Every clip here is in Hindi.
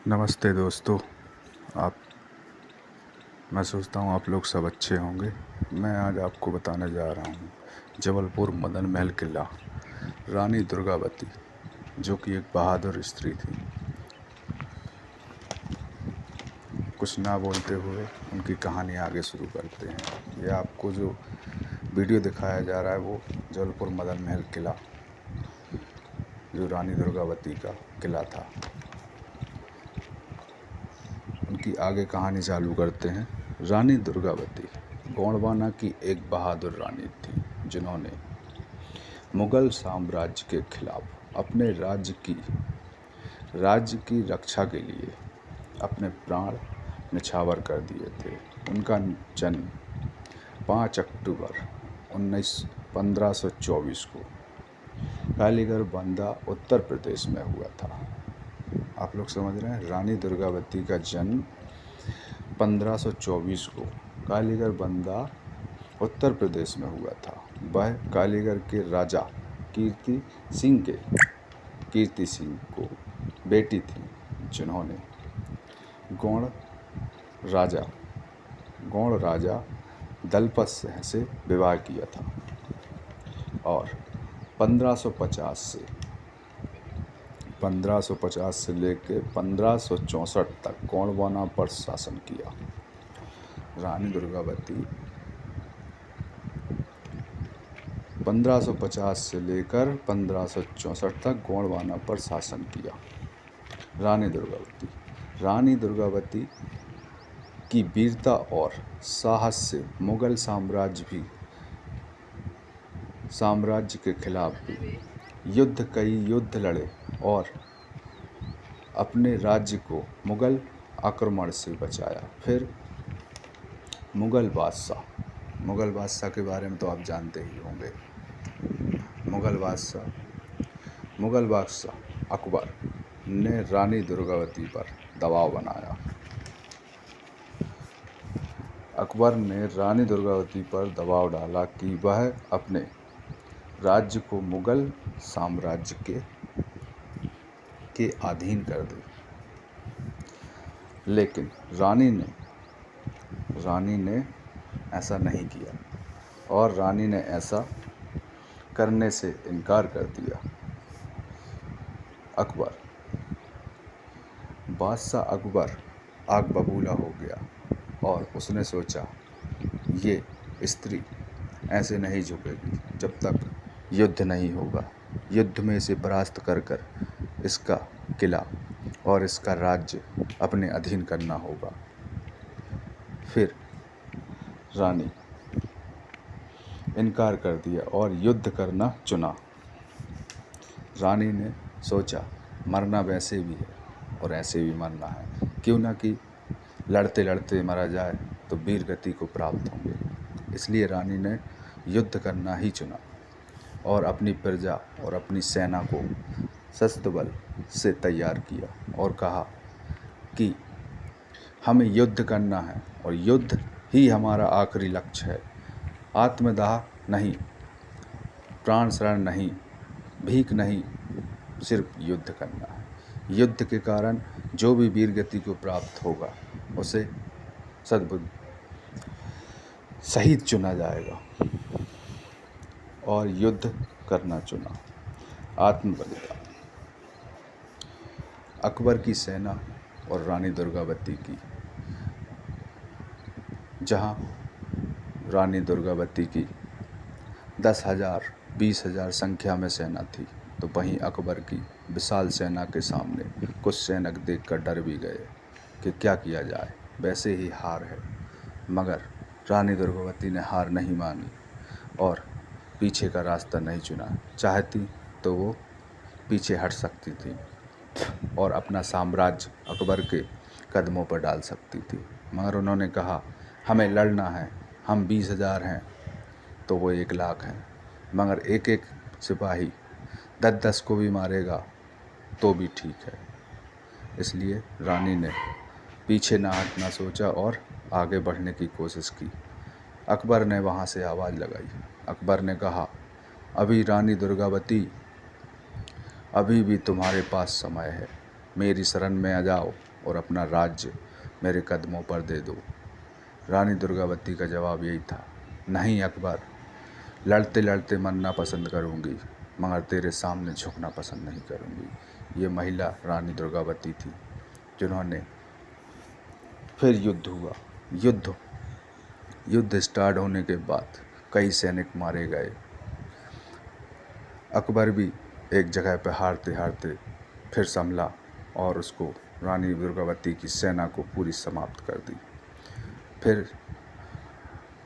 नमस्ते दोस्तों। आप मैं सोचता हूँ आप लोग सब अच्छे होंगे। मैं आज आपको बताने जा रहा हूँ जबलपुर मदन महल किला, रानी दुर्गावती, जो कि एक बहादुर स्त्री थी। कुछ ना बोलते हुए उनकी कहानी आगे शुरू करते हैं। यह आपको जो वीडियो दिखाया जा रहा है वो जबलपुर मदन महल किला, जो रानी दुर्गावती का किला था, उनकी आगे कहानी चालू करते हैं। रानी दुर्गावती गोंडवाना की एक बहादुर रानी थी, जिन्होंने मुगल साम्राज्य के खिलाफ अपने राज्य की रक्षा के लिए अपने प्राण न्यौछावर कर दिए थे। उनका जन्म 5 अक्टूबर 1524 को कालीगढ़ बंदा उत्तर प्रदेश में हुआ था। आप लोग समझ रहे हैं, रानी दुर्गावती का जन्म 1524 को कालीगढ़ बंदा उत्तर प्रदेश में हुआ था। वह कालीगढ़ के राजा कीर्ति सिंह को बेटी थी, जिन्होंने गौड़ राजा दलपत सिंह से विवाह किया था और 1550 से लेकर 1564 तक गोंडवाना पर शासन किया। रानी दुर्गावती 1550 से लेकर 1564 तक गोंडवाना पर शासन किया। रानी दुर्गावती की वीरता और साहस से मुगल साम्राज्य के खिलाफ भी कई युद्ध लड़े और अपने राज्य को मुगल आक्रमण से बचाया। फिर मुगल बादशाह के बारे में तो आप जानते ही होंगे। मुगल बादशाह अकबर ने रानी दुर्गावती पर दबाव बनाया। अकबर ने रानी दुर्गावती पर दबाव डाला कि वह अपने राज्य को मुगल साम्राज्य के अधीन कर दे, लेकिन रानी ने ऐसा नहीं किया और रानी ने ऐसा करने से इनकार कर दिया। बादशाह अकबर आग बबूला हो गया और उसने सोचा, ये स्त्री ऐसे नहीं झुकेगी जब तक युद्ध नहीं होगा। युद्ध में इसे परास्त कर इसका किला और इसका राज्य अपने अधीन करना होगा। फिर रानी इनकार कर दिया और युद्ध करना चुना। रानी ने सोचा, मरना वैसे भी है और ऐसे भी मरना है, क्यों ना कि लड़ते लड़ते मारा जाए तो वीर गति को प्राप्त होंगे। इसलिए रानी ने युद्ध करना ही चुना और अपनी प्रजा और अपनी सेना को शस्त्र बल से तैयार किया और कहा कि हमें युद्ध करना है और युद्ध ही हमारा आखिरी लक्ष्य है। आत्मदाह नहीं, प्राण शरण नहीं, भीख नहीं, सिर्फ युद्ध करना है। युद्ध के कारण जो भी वीर गति को प्राप्त होगा उसे शहीद चुना जाएगा और युद्ध करना चुना। आत्मबलिदान। अकबर की सेना और रानी दुर्गावती की, जहां रानी दुर्गावती की 10,000 20,000 संख्या में सेना थी, तो वहीं अकबर की विशाल सेना के सामने कुछ सैनिक देखकर डर भी गए कि क्या किया जाए, वैसे ही हार है। मगर रानी दुर्गावती ने हार नहीं मानी और पीछे का रास्ता नहीं चुना। चाहती तो वो पीछे हट सकती थी और अपना साम्राज्य अकबर के कदमों पर डाल सकती थी, मगर उन्होंने कहा, हमें लड़ना है। हम 20,000 हैं तो वो 1 लाख हैं, मगर एक एक सिपाही 10-10 को भी मारेगा तो भी ठीक है। इसलिए रानी ने पीछे ना हटना सोचा और आगे बढ़ने की कोशिश की। अकबर ने वहाँ से आवाज़ लगाई। अकबर ने कहा, अभी रानी दुर्गावती, अभी भी तुम्हारे पास समय है, मेरी शरण में आ जाओ और अपना राज्य मेरे कदमों पर दे दो। रानी दुर्गावती का जवाब यही था, नहीं अकबर, लड़ते लड़ते मरना पसंद करूंगी, मगर तेरे सामने झुकना पसंद नहीं करूंगी। ये महिला रानी दुर्गावती थी, जिन्होंने फिर युद्ध हुआ। युद्ध स्टार्ट होने के बाद कई सैनिक मारे गए। अकबर भी एक जगह पर हारते हारते फिर संभला और उसको रानी दुर्गावती की सेना को पूरी समाप्त कर दी। फिर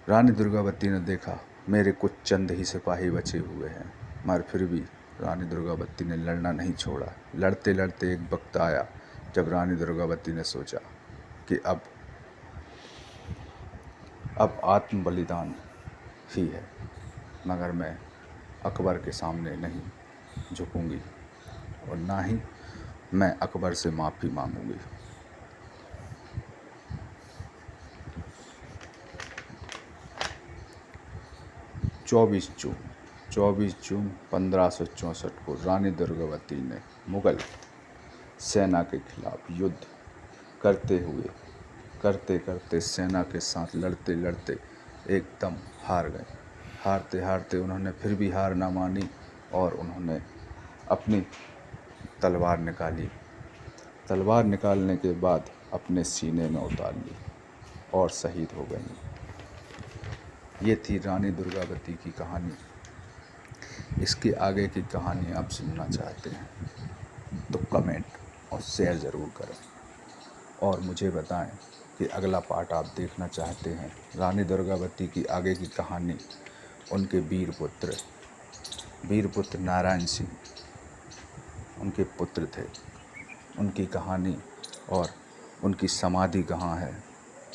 रानी दुर्गावती ने देखा मेरे कुछ चंद ही सिपाही बचे हुए हैं, मगर फिर भी रानी दुर्गावती ने लड़ना नहीं छोड़ा। लड़ते लड़ते एक वक्त आया जब रानी दुर्गावती ने सोचा कि अब आत्म बलिदान ही है, मगर मैं अकबर के सामने नहीं झुकूंगी और ना ही मैं अकबर से माफ़ी मांगूंगी। 24 जून 1564 को रानी दुर्गावती ने मुग़ल सेना के खिलाफ युद्ध करते करते सेना के साथ लड़ते लड़ते एकदम हार गए। हारते हारते उन्होंने फिर भी हार ना मानी और उन्होंने अपनी तलवार निकाली। तलवार निकालने के बाद अपने सीने में उतार ली और शहीद हो गई। ये थी रानी दुर्गावती की कहानी। इसके आगे की कहानी आप सुनना चाहते हैं तो कमेंट और शेयर ज़रूर करें और मुझे बताएं कि अगला पार्ट आप देखना चाहते हैं। रानी दुर्गावती की आगे की कहानी उनके वीर पुत्र नारायण सिंह उनके पुत्र थे। उनकी कहानी और उनकी समाधि कहाँ है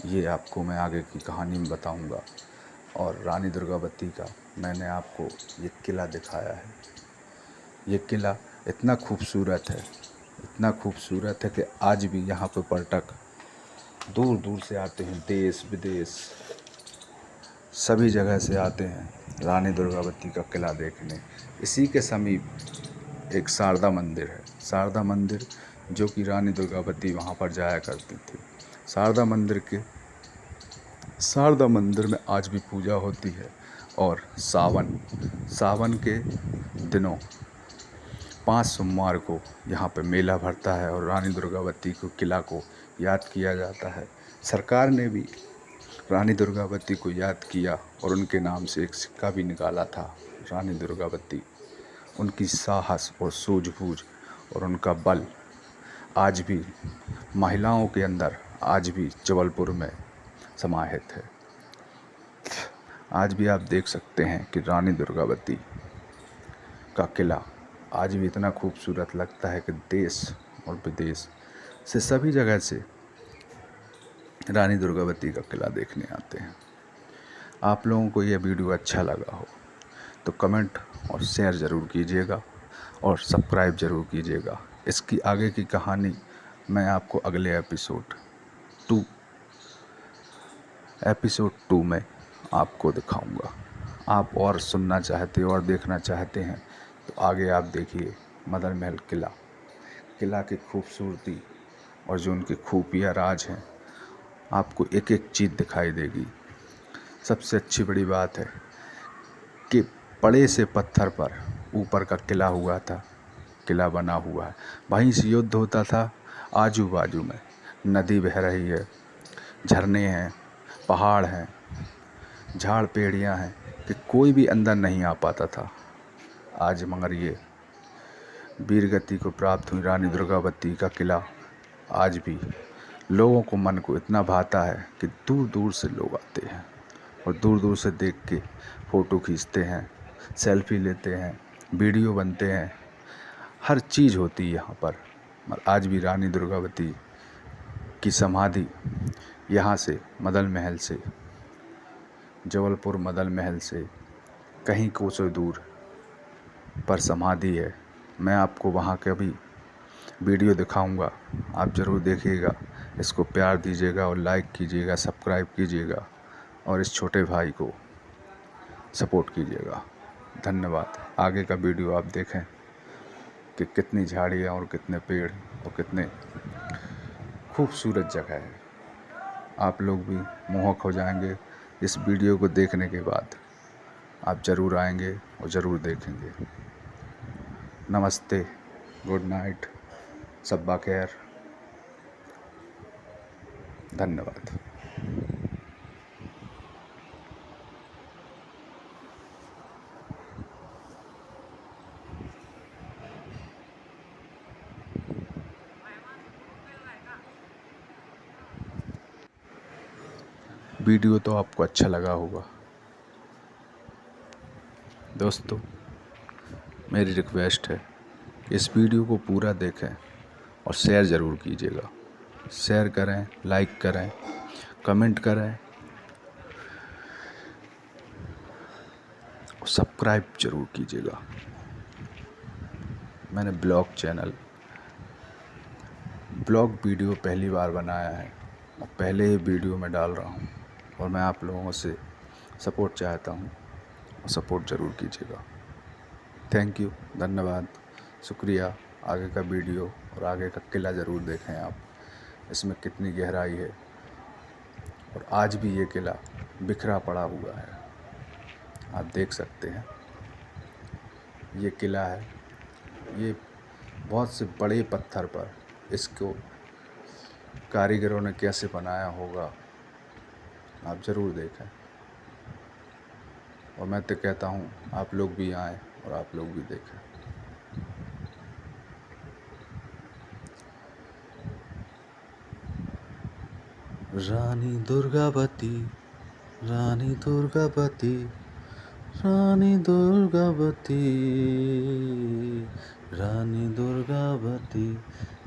ये आपको मैं आगे की कहानी में बताऊंगा। और रानी दुर्गावती का मैंने आपको ये किला दिखाया है। ये किला इतना खूबसूरत है कि आज भी यहाँ पर पर्यटक दूर दूर से आते हैं, देश विदेश सभी जगह से आते हैं रानी दुर्गावती का किला देखने। इसी के समीप एक शारदा मंदिर है। शारदा मंदिर जो कि रानी दुर्गावती वहाँ पर जाया करती थी। शारदा मंदिर में आज भी पूजा होती है और सावन के दिनों 5 सोमवार को यहाँ पे मेला भरता है और रानी दुर्गावती को किला को याद किया जाता है। सरकार ने भी रानी दुर्गावती को याद किया और उनके नाम से एक सिक्का भी निकाला था। रानी दुर्गावती, उनकी साहस और सूझबूझ और उनका बल आज भी महिलाओं के अंदर आज भी जबलपुर में समाहित है। आज भी आप देख सकते हैं कि रानी दुर्गावती का किला आज भी इतना खूबसूरत लगता है कि देश और विदेश से सभी जगह से रानी दुर्गावती का किला देखने आते हैं। आप लोगों को यह वीडियो अच्छा लगा हो तो कमेंट और शेयर ज़रूर कीजिएगा और सब्सक्राइब ज़रूर कीजिएगा। इसकी आगे की कहानी मैं आपको अगले एपिसोड 2 में आपको दिखाऊंगा। आप और सुनना चाहते हो और देखना चाहते हैं तो आगे आप देखिए मदन महल किला की खूबसूरती और जो उनके खुफिया राज हैं, आपको एक एक चीज़ दिखाई देगी। सबसे अच्छी बड़ी बात है कि बड़े से पत्थर पर ऊपर का किला बना हुआ है। वहीं से युद्ध होता था। आजू बाजू में नदी बह रही है, झरने हैं, पहाड़ हैं, झाड़ पेड़ियाँ हैं कि कोई भी अंदर नहीं आ पाता था। आज मगर ये वीरगति को प्राप्त हुई रानी दुर्गावती का किला आज भी लोगों को मन को इतना भाता है कि दूर दूर से लोग आते हैं और दूर दूर से देख के फ़ोटो खींचते हैं, सेल्फी लेते हैं, वीडियो बनते हैं। हर चीज़ होती है यहाँ पर। आज भी रानी दुर्गावती की समाधि यहाँ से जबलपुर मदन महल से कहीं कोसों दूर पर समाधि है। मैं आपको वहाँ का भी वीडियो दिखाऊंगा, आप ज़रूर देखिएगा। इसको प्यार दीजिएगा और लाइक कीजिएगा, सब्सक्राइब कीजिएगा और इस छोटे भाई को सपोर्ट कीजिएगा। धन्यवाद। आगे का वीडियो आप देखें कि कितनी झाड़ियाँ और कितने पेड़ और कितने खूबसूरत जगह है। आप लोग भी मोहक हो जाएंगे इस वीडियो को देखने के बाद। आप ज़रूर आएंगे और ज़रूर देखेंगे। नमस्ते, गुड नाइट, सब्बा खैर, धन्यवाद। वीडियो तो आपको अच्छा लगा होगा। दोस्तों, मेरी रिक्वेस्ट है, इस वीडियो को पूरा देखें और शेयर ज़रूर कीजिएगा। शेयर करें, लाइक करें, कमेंट करें और सब्सक्राइब ज़रूर कीजिएगा। मैंने ब्लॉग वीडियो पहली बार बनाया है और पहले ही वीडियो में डाल रहा हूँ और मैं आप लोगों से सपोर्ट चाहता हूँ और सपोर्ट ज़रूर कीजिएगा। थैंक यू, धन्यवाद, शुक्रिया। आगे का वीडियो और आगे का किला ज़रूर देखें आप, इसमें कितनी गहराई है और आज भी ये किला बिखरा पड़ा हुआ है, आप देख सकते हैं। ये किला है, ये बहुत से बड़े पत्थर पर इसको कारीगरों ने कैसे बनाया होगा, आप ज़रूर देखें। और मैं तो कहता हूँ आप लोग भी आएँ और आप लोग भी देखें। रानी दुर्गावती, रानी दुर्गावती, रानी दुर्गावती, रानी दुर्गावती,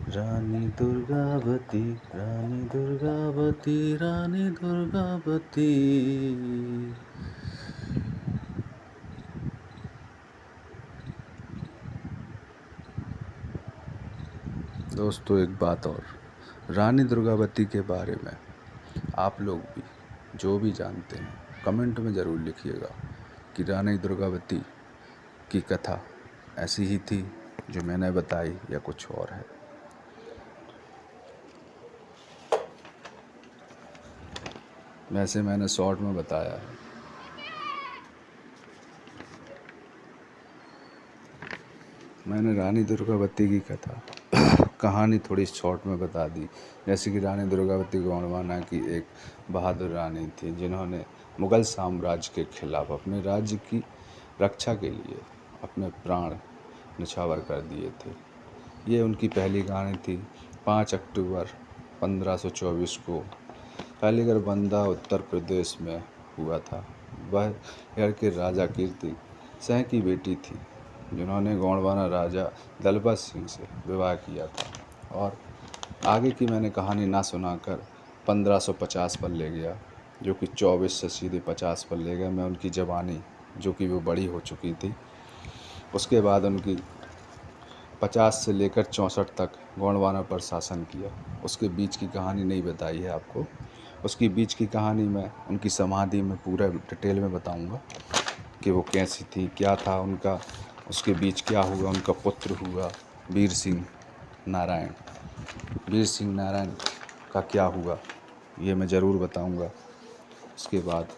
रानी दुर्गावती, रानी दुर्गावती, रानी दुर्गावती। दोस्तों, एक बात और, रानी दुर्गावती के बारे में आप लोग भी जो भी जानते हैं कमेंट में ज़रूर लिखिएगा कि रानी दुर्गावती की कथा ऐसी ही थी जो मैंने बताई या कुछ और है। वैसे मैंने शॉर्ट में बताया है। मैंने रानी दुर्गावती की कहानी थोड़ी शॉर्ट में बता दी। जैसे कि रानी दुर्गावती गोंडवाना की एक बहादुर रानी थी जिन्होंने मुग़ल साम्राज्य के खिलाफ अपने राज्य की रक्षा के लिए अपने प्राण न्यौछावर कर दिए थे। ये उनकी पहली कहानी थी। 5 अक्टूबर 1524 को अलीगढ़ बंदा उत्तर प्रदेश में हुआ था। वह यहाँ के राजा कीर्ति सिंह की बेटी थी जिन्होंने गोंडवाना राजा दलपत सिंह से विवाह किया था। और आगे की मैंने कहानी ना सुनाकर 1550 पर ले गया, जो कि 24 से सीधे 50 पर ले गया। मैं उनकी जवानी, जो कि वो बड़ी हो चुकी थी, उसके बाद उनकी 50 से लेकर 64 तक गोंडवाना पर शासन किया। उसके बीच की कहानी नहीं बताई है आपको। उसकी बीच की कहानी मैं उनकी समाधि में पूरा डिटेल में बताऊंगा कि वो कैसी थी, क्या था उनका, उसके बीच क्या हुआ। उनका पुत्र हुआ वीर सिंह नारायण। वीर सिंह नारायण का क्या हुआ ये मैं ज़रूर बताऊंगा। उसके बाद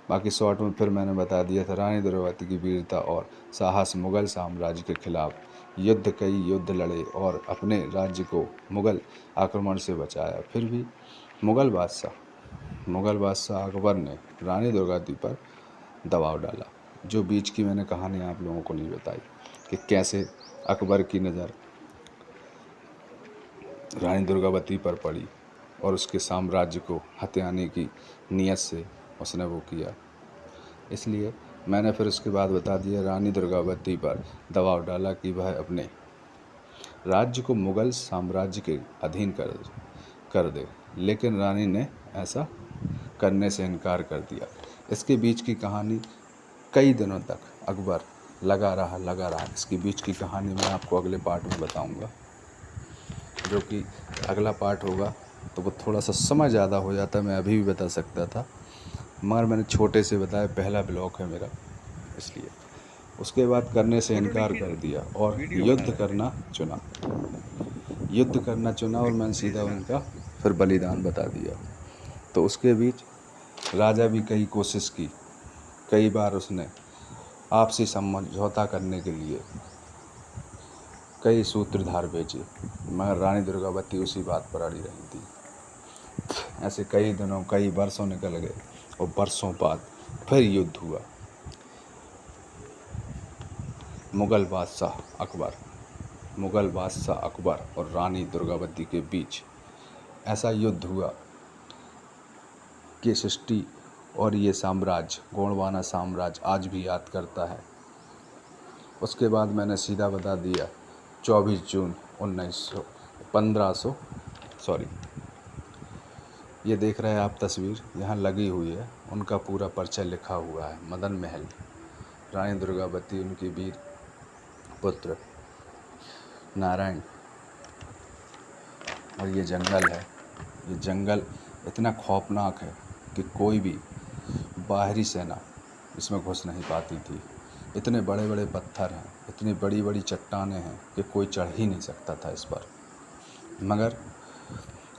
बाकी शॉर्ट में फिर मैंने बता दिया था रानी दुर्गावती की वीरता और साहस। मुग़ल साम्राज्य के खिलाफ कई युद्ध लड़े और अपने राज्य को मुग़ल आक्रमण से बचाया। फिर भी मुग़ल बादशाह अकबर ने रानी दुर्गावती पर दबाव डाला। जो बीच की मैंने कहानी आप लोगों को नहीं बताई कि कैसे अकबर की नज़र रानी दुर्गावती पर पड़ी और उसके साम्राज्य को हथियाने की नीयत से उसने वो किया। इसलिए मैंने फिर उसके बाद बता दिया रानी दुर्गावती पर दबाव डाला कि वह अपने राज्य को मुग़ल साम्राज्य के अधीन कर दे, लेकिन रानी ने ऐसा करने से इनकार कर दिया। इसके बीच की कहानी कई दिनों तक अकबर लगा रहा। इसके बीच की कहानी मैं आपको अगले पार्ट में बताऊंगा, जो कि अगला पार्ट होगा तो वो थोड़ा सा समय ज़्यादा हो जाता, मैं अभी भी बता सकता था, मगर मैंने छोटे से बताया। पहला ब्लॉग है मेरा, इसलिए उसके बाद करने से इनकार कर दिया और युद्ध करना चुना। युद्ध करना चुना और मैंने सीधा उनका फिर बलिदान बता दिया। तो उसके बीच राजा भी कई कोशिश की, कई बार उसने आपसी समझौता करने के लिए कई सूत्रधार भेजे, मगर रानी दुर्गावती उसी बात पर अड़ी रही थी। ऐसे कई दिनों, कई वर्षों निकल गए और वर्षों बाद फिर युद्ध हुआ। मुग़ल बादशाह अकबर और रानी दुर्गावती के बीच ऐसा युद्ध हुआ कि सृष्टि और ये साम्राज्य, गोंडवाना साम्राज्य आज भी याद करता है। उसके बाद मैंने सीधा बता दिया 24 जून 1500 ये देख रहे हैं आप तस्वीर यहाँ लगी हुई है, उनका पूरा परिचय लिखा हुआ है। मदन महल, रानी दुर्गावती, उनकी वीर पुत्र नारायण। और ये जंगल है, ये जंगल इतना खौफनाक है कि कोई भी बाहरी सेना इसमें घुस नहीं पाती थी। इतने बड़े बड़े पत्थर हैं, इतनी बड़ी बड़ी चट्टानें हैं कि कोई चढ़ ही नहीं सकता था इस पर। मगर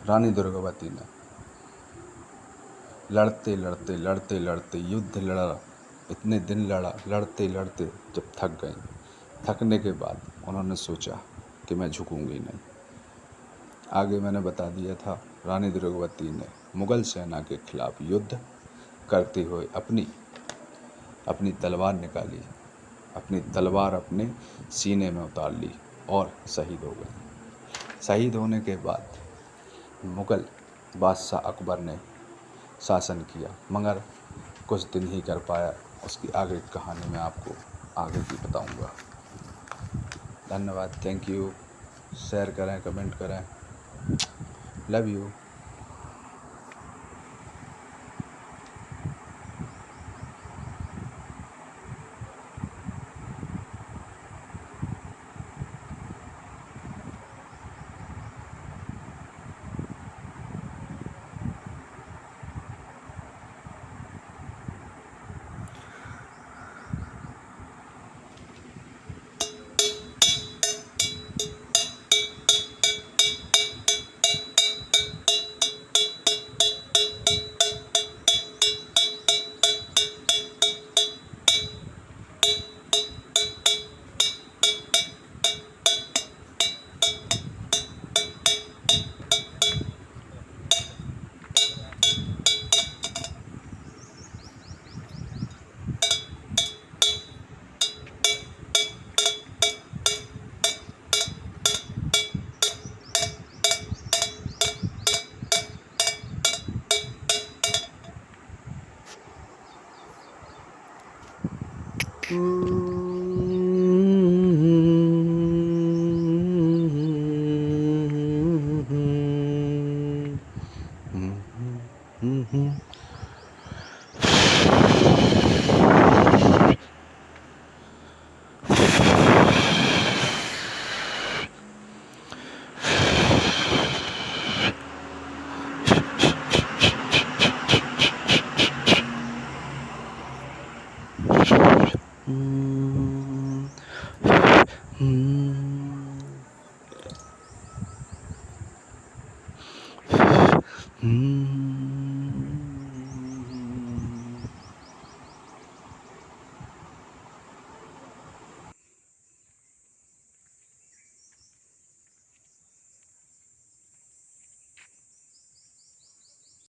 रानी दुर्गावती ने लड़ते युद्ध लड़ा, इतने दिन लड़ा, लड़ते जब थक गई, थकने के बाद उन्होंने सोचा कि मैं झुकूंगी नहीं। आगे मैंने बता दिया था, रानी दुर्गावती ने मुग़ल सेना के खिलाफ युद्ध करते हुए अपनी तलवार निकाली, अपनी तलवार अपने सीने में उतार ली और शहीद हो गई। शहीद होने के बाद मुग़ल बादशाह अकबर ने शासन किया, मगर कुछ दिन ही कर पाया। उसकी आगे की कहानी मैं आपको आगे की बताऊंगा। धन्यवाद, थैंक यू। शेयर करें, कमेंट करें। Love you.